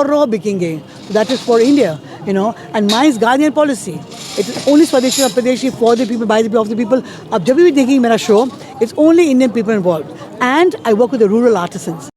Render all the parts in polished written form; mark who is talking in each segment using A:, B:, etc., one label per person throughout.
A: raw बिकेंगे. That is for India, you know. And mine is Gandhian policy. It is only Swadeshi or Pradeshi for the people, by the people, of the people. अब जब भी देखेंगे मेरा show, it's only Indian people involved. And I work with the rural artisans.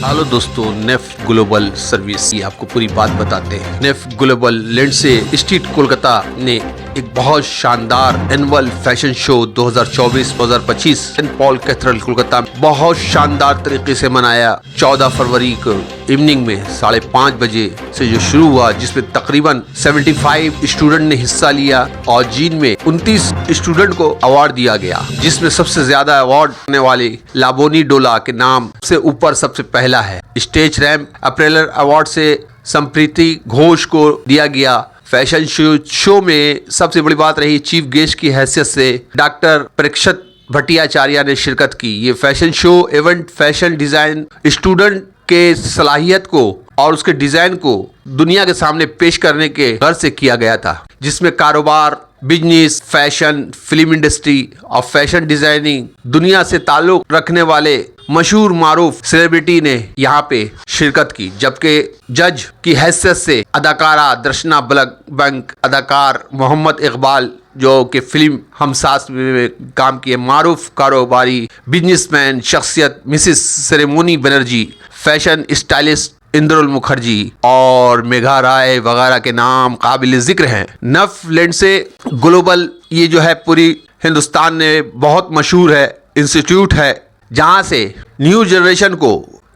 B: Hello दोस्तों, नेफ global service की आपको पूरी बात बताते हैं। NIF global Lindsay street Kolkata ने एक बहुत शानदार annual fashion show 2024-2025 saint Paul cathedral Kolkata बहुत शानदार तरीके से मनाया। 14 फरवरी को इवनिंग में 5:30 बजे से जो शुरू हुआ, जिसमें तकरीबन 75 स्टूडेंट ने हिस्सा लिया और जिनमें 29 स्टूडेंट को अवार्ड दिया गया, जिसमें सबसे ज्यादा अवार्ड करने वाले लाबोनी डोला के नाम से ऊपर सबसे पहला है। स्टेज रैम्प अप्रेलर अवार्ड से संप्रीति घोष को दिया गया। फैशन शो में सबसे बड़ी बात रही, चीफ गेस्ट की हैसियत से डॉक्टर परीक्षित भट्टाचार्य ने शिरकत की। ये fashion show event fashion design student के सलाहियत को और उसके डिजाइन को दुनिया के सामने पेश करने के गर्ज से किया गया था, जिसमें कारोबार, बिजनेस, फैशन, फिल्म इंडस्ट्री और फैशन डिजाइनिंग दुनिया से ताल्लुक रखने वाले मशहूर मारूफ सेलिब्रिटी ने यहाँ पे शिरकत की। जबकि जज की हैसियत से अदाकारा दर्शना बैंक, अदाकार मोहम्मद इकबाल जो कि फिल्म हमसास में काम किए, मारूफ कारोबारी बिजनेसमैन शख्सियत मिसिस सेरेमोनी बनर्जी, फैशन स्टाइलिस्ट इंद्रुल मुखर्जी और मेघा राय वगैरह के नाम काबिल जिक्र हैं। नफ लिंडसे ग्लोबल ये जो है पूरी हिंदुस्तान में बहुत मशहूर है इंस्टीट्यूट है, जहाँ से न्यू जनरेशन को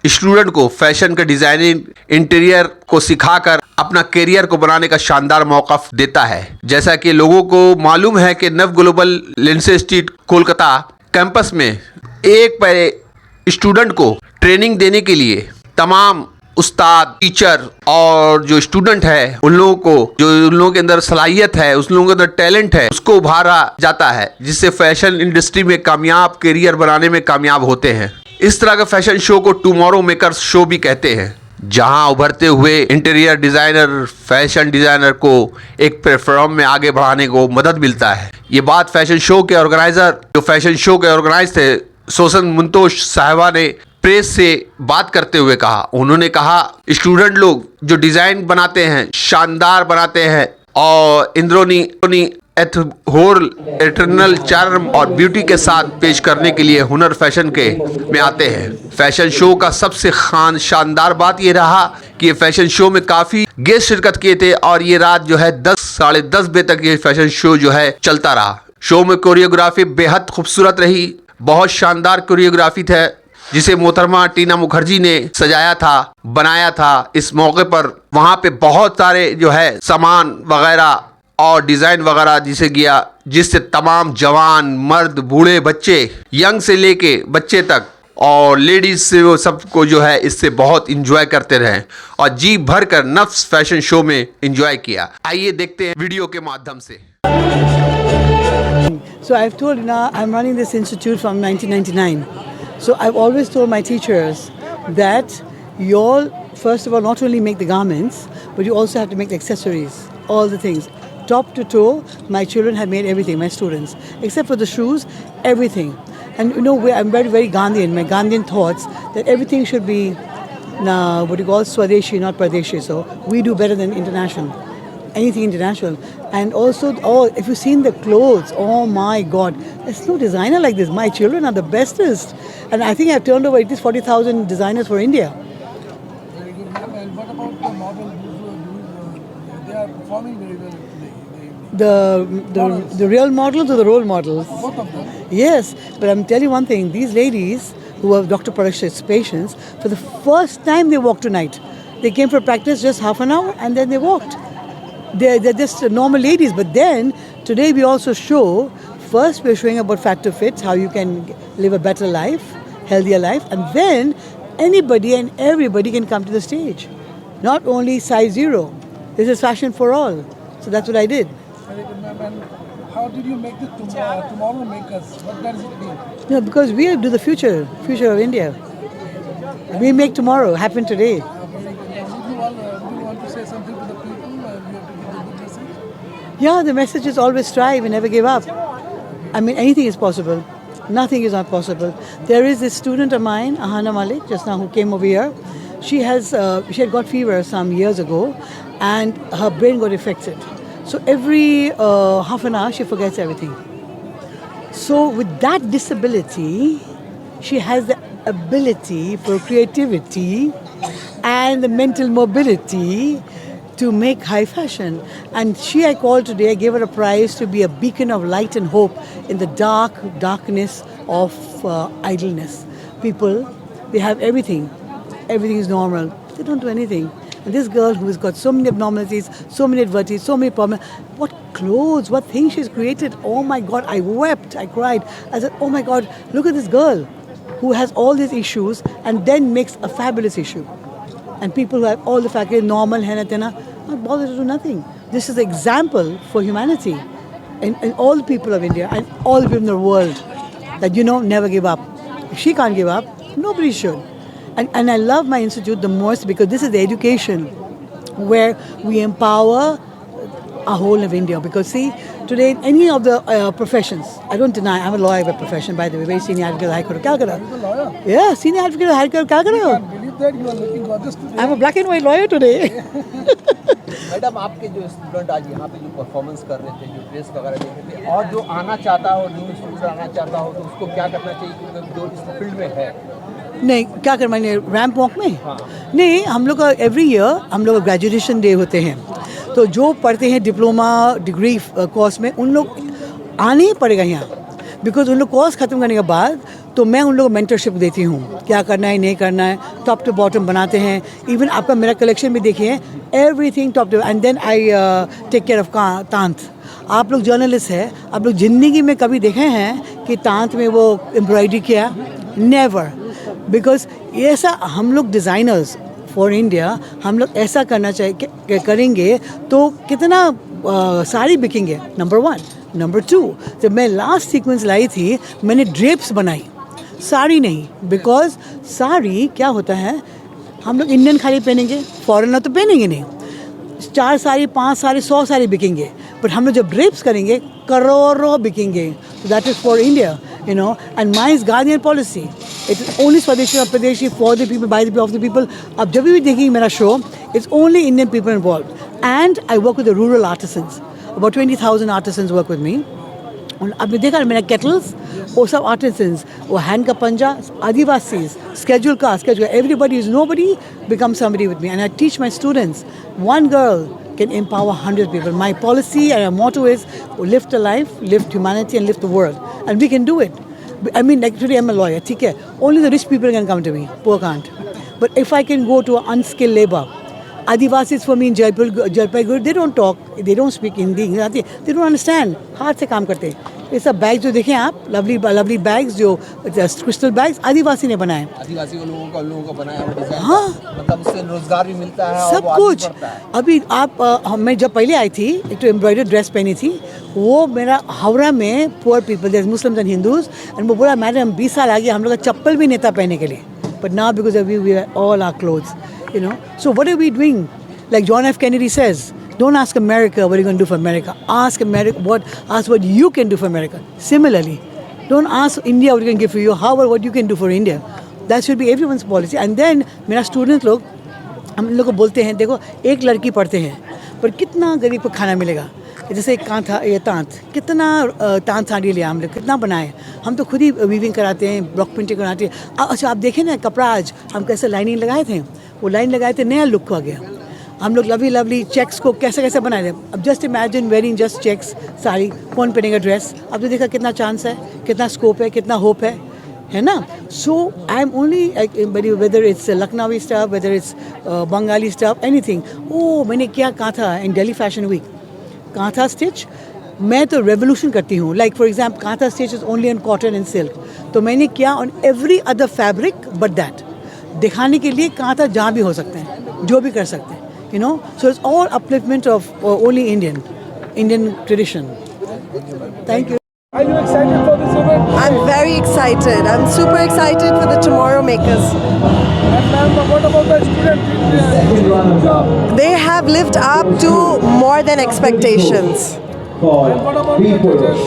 B: स्टूडेंट को फैशन का डिजाइनिंग इंटीरियर को सिखाकर अपना करियर को बनाने का शानदार मौका देता है। जैसा कि लोगों को मालूम है कि नव global Lindsay street Kolkata campus में एक पहले स्टूडेंट को ट्रेनिंग देने के लिए तमाम उस्ताद, टीचर और जो स्टूडेंट है उन लोगों के अंदर सलाहियत है, उस लोगों के अंदर टैलेंट है, उसको उभारा जाता है, जिससे फैशन इंडस्ट्री में कामयाब करियर बनाने में कामयाब होते हैं। इस तरह का फैशन शो को टुमारो मेकर्स शो भी कहते हैं, जहां उभरते हुए इंटीरियर डिजाइनर, फैशन डिजाइनर को एक प्लेटफॉर्म में आगे बढ़ाने को मदद मिलता है। ये बात फैशन शो के ऑर्गेनाइजर, जो फैशन शो के ऑर्गेनाइज थे, सोसन मुंतोष साहिबा ने प्रेस से बात करते हुए कहा। उन्होंने कहा स्टूडेंट लोग जो डिजाइन बनाते हैं, शानदार बनाते हैं और इंद्रोनी एथहोर एटर्नल चार्म और ब्यूटी के साथ पेश करने के लिए हुनर फैशन के में आते हैं। फैशन शो का सबसे शानदार बात ये रहा कि ये फैशन शो में काफ़ी गेस्ट शिरकत किए थे और ये रात जो है 10-10:30 बजे तक ये फैशन शो जो है चलता रहा। शो में कोरियोग्राफी बेहद खूबसूरत रही, बहुत शानदार कोरियोग्राफी था, जिसे मोहतरमा टीना मुखर्जी ने सजाया था, बनाया था। इस मौके पर वहाँ पे बहुत सारे जो है सामान वगैरह और डिज़ाइन वगैरह जिससे तमाम जवान, मर्द, बूढ़े, बच्चे, यंग से लेके बच्चे तक और लेडीज से वो सबको जो है इससे बहुत इंजॉय करते रहे और जी भर कर नफ्स फैशन शो में इंजॉय किया। आइए देखते हैं वीडियो के माध्यम से।
A: So I've told you now, I'm running this institute from 1999. So I've always told my teachers that you all, first of all, not only make the garments, but you also have to make the accessories, all the things. Top to toe, my children have made everything, my students. Except for the shoes, everything. And you know, I'm very, very Gandhian, my Gandhian thoughts, that everything should be, what you call Swadeshi, not Pradeshi. So we do better than international. Anything international. And also, if you've seen the clothes, oh my God, there's no designer like this. My children are the bestest. And I think I've turned over at least 40,000 designers for India.
C: Very good, ma'am. And what about the models? They are performing very well today.
A: The real models or the role models?
C: Both of them.
A: Yes, but I'm telling you one thing. These ladies who are Dr. Parikshit's patients, for the first time they walked tonight. They came for practice just half an hour and then they walked. They're just normal ladies. But then today we also show, first we're showing about fat to fit, how you can live a better life, healthier life, and then anybody and everybody can come to the stage. Not only size 0. This is fashion for all. So that's what I did.
C: Very good, ma'am. And how did you make the tomorrow makers? What does it mean?
A: No, because we do the future of India. We make tomorrow happen today.
C: Very good. Would you want to say something to the people? You have to give a good message.
A: Yeah, the message is always strive and never give up. I mean, anything is possible. Nothing is not possible. There is this student of mine, Ahana Malik, just now, who came over here. she had got fever some years ago, and her brain got affected. So every half an hour she forgets everything. So with that disability, she has the ability for creativity and the mental mobility to make high fashion. And I called today, I gave her a prize to be a beacon of light and hope in the darkness of idleness. People, they have everything. Everything is normal. They don't do anything. And this girl who has got so many abnormalities, so many adversities, so many problems, what clothes, what things she's created. Oh my God, I wept, I cried. I said, oh my God, look at this girl who has all these issues and then makes a fabulous issue. And people who have all the faculty, normal, henna, tena, not bothered to do nothing. This is an example for humanity and all the people of India and all the people in the world that, never give up. If she can't give up, nobody should. And I love my institute the most because this is the education where we empower our whole of India. Because see, today in any of the professions, I don't deny, I'm a lawyer by profession, by the way, very senior advocate of High Court of Calcutta.
C: You're a lawyer.
A: Yeah, senior advocate of High Court of
C: I
A: Calcutta.
C: can't believe that you are looking gorgeous today.
A: I'm a black and white lawyer today.
D: Madam आपके जो student आज यहाँ पे जो performance कर रहे थे, जो ड्रेस वगैरह देख रहे थे, और जो आना चाहता हो, न्यू स्टूडेंट आना चाहता हो, तो उसको क्या करना चाहिए क्योंकि जो इस फील्ड में है?
A: नहीं, क्या करना है रैंप वॉक में? नहीं, हम लोग का एवरी ईयर हम लोग ग्रेजुएशन डे होते हैं, तो जो पढ़ते हैं डिप्लोमा डिग्री कोर्स में उन लोग आने ही पड़ेगा यहाँ, बिकॉज उन लोग कोर्स ख़त्म करने के बाद तो मैं उन लोगों को मेंटरशिप देती हूँ, क्या करना है नहीं करना है, टॉप टू बॉटम बनाते हैं. इवन आपका मेरा कलेक्शन भी देखिए, everything top to, and then I take care of tant. आप लोग जर्नलिस्ट हैं, आप लोग ज़िंदगी में कभी देखे हैं कि तांत में वो एम्ब्रॉयडरी किया? नेवर. बिकॉज ऐसा हम लोग डिज़ाइनर्स फॉर इंडिया, हम लोग ऐसा करना चाहिए, करेंगे तो कितना साड़ी बिकेंगे. नंबर 1. नंबर 2, जब मैं लास्ट सीक्वेंस लाई थी मैंने ड्रेप्स बनाई, साड़ी नहीं. बिकॉज साड़ी क्या होता है, हम लोग इंडियन खाली पहनेंगे, फॉरेनर तो पहनेंगे नहीं. 4 साड़ी 5 साड़ी 100 साड़ी बिकेंगे, बट हम लोग जब ड्रेप्स करेंगे करोड़ों बिकेंगे. That is for India, and mine is Guardian policy. It is only Swadeshi for the people, by the people, of the people. अब जब भी देखेंगे मेरा show, it's only Indian people involved. And I work with the rural artisans. About 20,000 artisans work with me. और आपने देखा मेरा kettles, वो सब आर्टिसंस, वो हैंड का पंजा, Adivasis, schedule caste, everybody is nobody becomes somebody with me. And I teach my students, one girl can empower 100 people. My policy and our motto is lift a life, lift humanity and lift the world. And we can do it. I mean, like today I'm a lawyer, okay? Only the rich people can come to me, poor can't. But if I can go to an unskilled labor, Adivasis for me in Jalpaiguri, they don't talk, they don't speak Hindi, they don't understand. हाथ से काम करते. ये सब bag जो देखें आप, lovely bags जो crystal bags, आदिवासी ने बनाए.
D: आदिवासी लोगों को बनाया हुआ डिजाइन.
A: हाँ,
D: मतलब उससे रोजगार भी मिलता है.
A: सब कुछ. अभी आप मैं जब पहले आई थी, एक तो एम्ब्रॉयडर्ड ड्रेस पहनी थी, वो मेरा हावड़ा में poor people, there Muslims and Hindus, and वो बोला मैडम 20 साल आ गया हम लोग का चप्पल भी नहीं था पहनने के लिए. But now because we wear all our clothes, So what are we doing? Like John F. Kennedy says, don't ask America what you're going to do for America. Ask what you can do for America. Similarly, don't ask India what you can give for you. How about what you can do for India? That should be everyone's policy. And then मेरा student लोग हम लोग को बोलते हैं, देखो एक लड़की पढ़ते हैं पर कितना गरीब को खाना मिलेगा. जैसे एक तांत, कितना तांत साड़ी लिया हम लोग, कितना बनाए. हम तो खुद ही वीविंग कराते हैं, ब्लॉक प्रिंटिंग कराते हैं. अच्छा आप देखें ना कपड़ा आज हम कैसे लाइनिंग लगाए थे, वो लाइन लगाए थे, नया लुक आ गया. हम लोग लवली चेक्स को कैसे बनाए थे. अब just imagine wearing just checks sari, कौन पहनेगा ड्रेस. अब तो देखा कितना चांस है, कितना स्कोप है, कितना होप है ना. So I am only whether it's Lucknowi stuff, whether it's Bengali stuff, anything. ओ मैंने क्या कहा था in Delhi fashion week, kantha stitch मैं तो रेवोल्यूशन करती हूँ. Like for example kantha stitch is only on cotton and silk, तो मैंने किया on every other fabric but that, दिखाने के लिए कांथा जहाँ भी हो सकते हैं, जो भी कर सकते हैं, so it's all upliftment of only Indian tradition. Thank you.
C: Are you excited for this event?
E: I'm very excited. I'm super excited for the Tomorrow Makers.
C: And ma'am, what about the students?
E: They have lived up to more than expectations.
C: And what about the judges?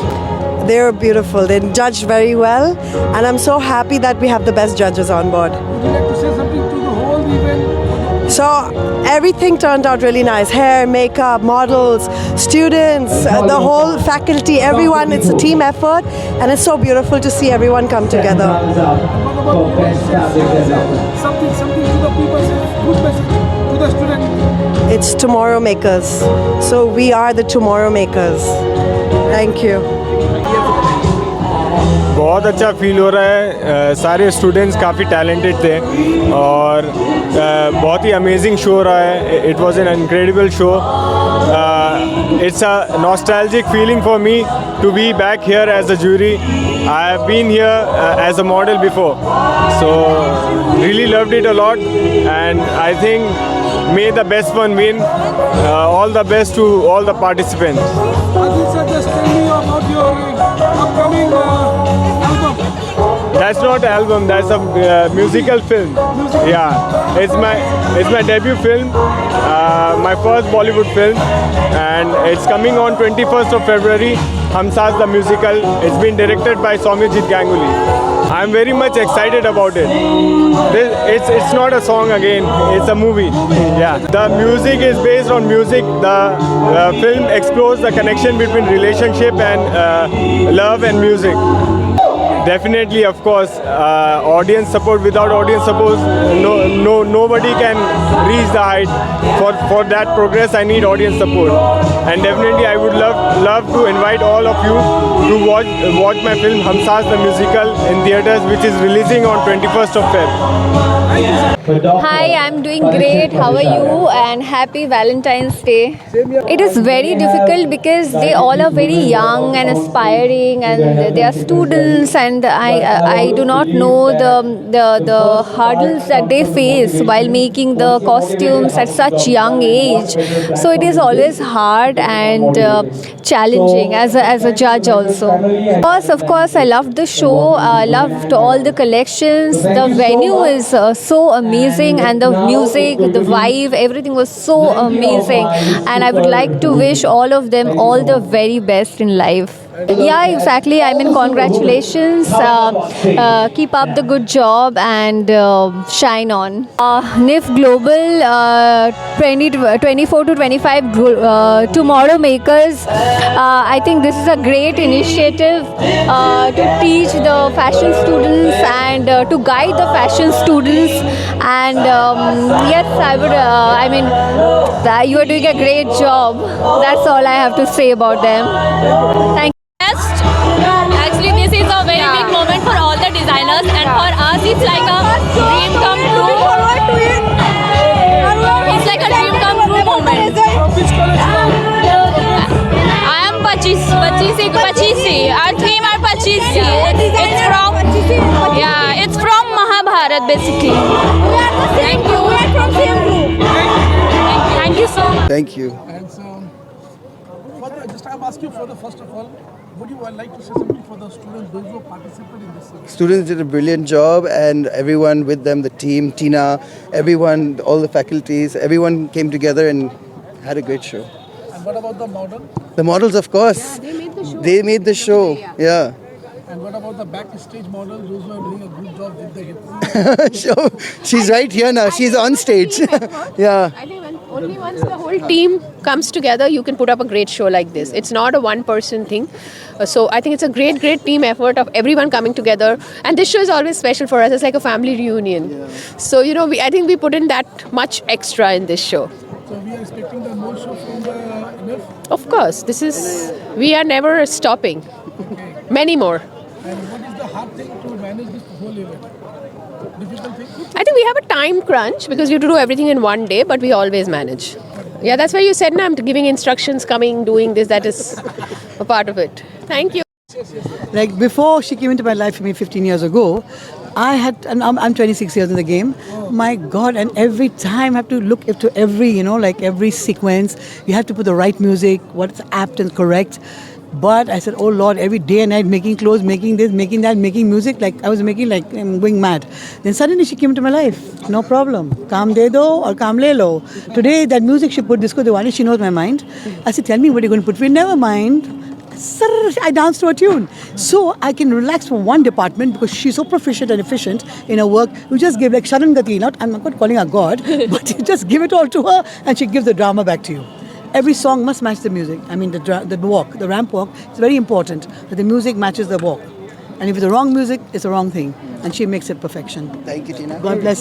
E: They're beautiful. They judged very well, and I'm so happy that we have the best judges on board.
C: Would you like to say something to the whole event?
E: So everything turned out really nice. Hair, makeup, models, students, the whole faculty, everyone. It's a team effort, and it's so beautiful to see everyone come together.
C: Something to the people, good message to the student.
E: It's tomorrow makers. So we are the tomorrow makers. Thank you.
F: बहुत अच्छा feel हो रहा है सारे students काफ़ी talented थे और बहुत ही अमेजिंग शो रहा है it was an incredible show it's a nostalgic feeling for me to be back here as a jury I have been here as a model before so really loved it a lot and I think may the best one win all the best to all the participants.
C: Adil sir, just tell me about your upcoming album.
F: That's not an album. That's a musical film. Yeah, it's my debut film, my first Bollywood film, and it's coming on 21st of February. Hum Saath the musical. It's been directed by Soumyajit Ganguly. I'm very much excited about it. It's not a song again. It's a movie. Yeah, the music is based on music. The film explores the connection between relationship and love and music. Definitely, of course, audience support. Without audience support, nobody can reach the height. For that progress, I need audience support. And definitely, I would love to invite all of you to watch my film Hum Saath the musical in theaters, which is releasing on 21st of Feb.
G: Hi, I'm doing great. How are you? And happy Valentine's Day. It is very difficult because they all are very young and aspiring, and they are students, and I do not know the hurdles that they face while making the costumes at such young age. So it is always hard and challenging as a judge also. Of course, I loved the show. I loved all the collections. The venue is so amazing, and the music, the vibe, everything was so amazing, and I would like to wish all of them all the very best in life. Yeah, exactly. I mean, congratulations. Keep up the good job and shine on. NIF Global 24 to 25 Tomorrow Makers. I think this is a great initiative to teach the fashion students and to guide the fashion students. And yes, I would. I mean, you are doing a great job. That's all I have to say about them. Thank you.
H: Actually, this is a very big moment for all the designers, and for us, it's like a dream come true. It's like a dream come true moment. I am 25 से. Our theme are 25 से. It's from Mahabharat basically. Thank you. We are from same group. Thank you so much.
I: Thank you.
C: And so, I'm asking for the first of all, would you like to say something for the students, those who participated in this?
I: Students did a brilliant job, and everyone with them, the team, Tina, everyone, all the faculties, everyone came together and had a great show.
C: And what about the model?
I: The models, of course. Yeah, they made the show. Yeah.
C: And what about the backstage models, those who are doing a good job with the hips?
I: Sure. She's right here now. She's on stage. Yeah.
J: I think only once the whole team comes together, you can put up a great show like this. It's not a one-person thing. So I think it's a great team effort of everyone coming together. And this show is always special for us. It's like a family reunion. Yeah. So, I think we put in that much extra in this show.
C: So we are expecting the more show from the NIF?
J: Of course. We are never stopping.
C: Okay.
J: Many more.
C: And what is the hard thing to manage this whole event? Difficult thing?
J: I think we have a time crunch because we have to do everything in one day, but we always manage. Yeah, that's why you said, I'm giving instructions, coming, doing this, that is a part of it. Thank you.
A: Like before she came into my life, 15 years ago, and I'm 26 years in the game. My God, and every time I have to look into every, like every sequence. You have to put the right music, what's apt and correct. But I said, oh Lord, every day and night making clothes, making this, making that, making music. Like I was making I'm going mad. Then suddenly she came into my life. No problem. Kaam de do or kaam le lo. Today that music she put, Disco Diwali, she knows my mind. I said, tell me what you're going to put. We never mind. I dance to a tune. So I can relax from one department because she's so proficient and efficient in her work. You just give like Sharan Gati, I'm not calling her God, but you just give it all to her and she gives the drama back to you. Every song must match the music. I mean, the walk, the ramp walk, it's very important that the music matches the walk. And if it's the wrong music, it's the wrong thing. And she makes it perfection.
I: Thank you, Tina.
A: God bless.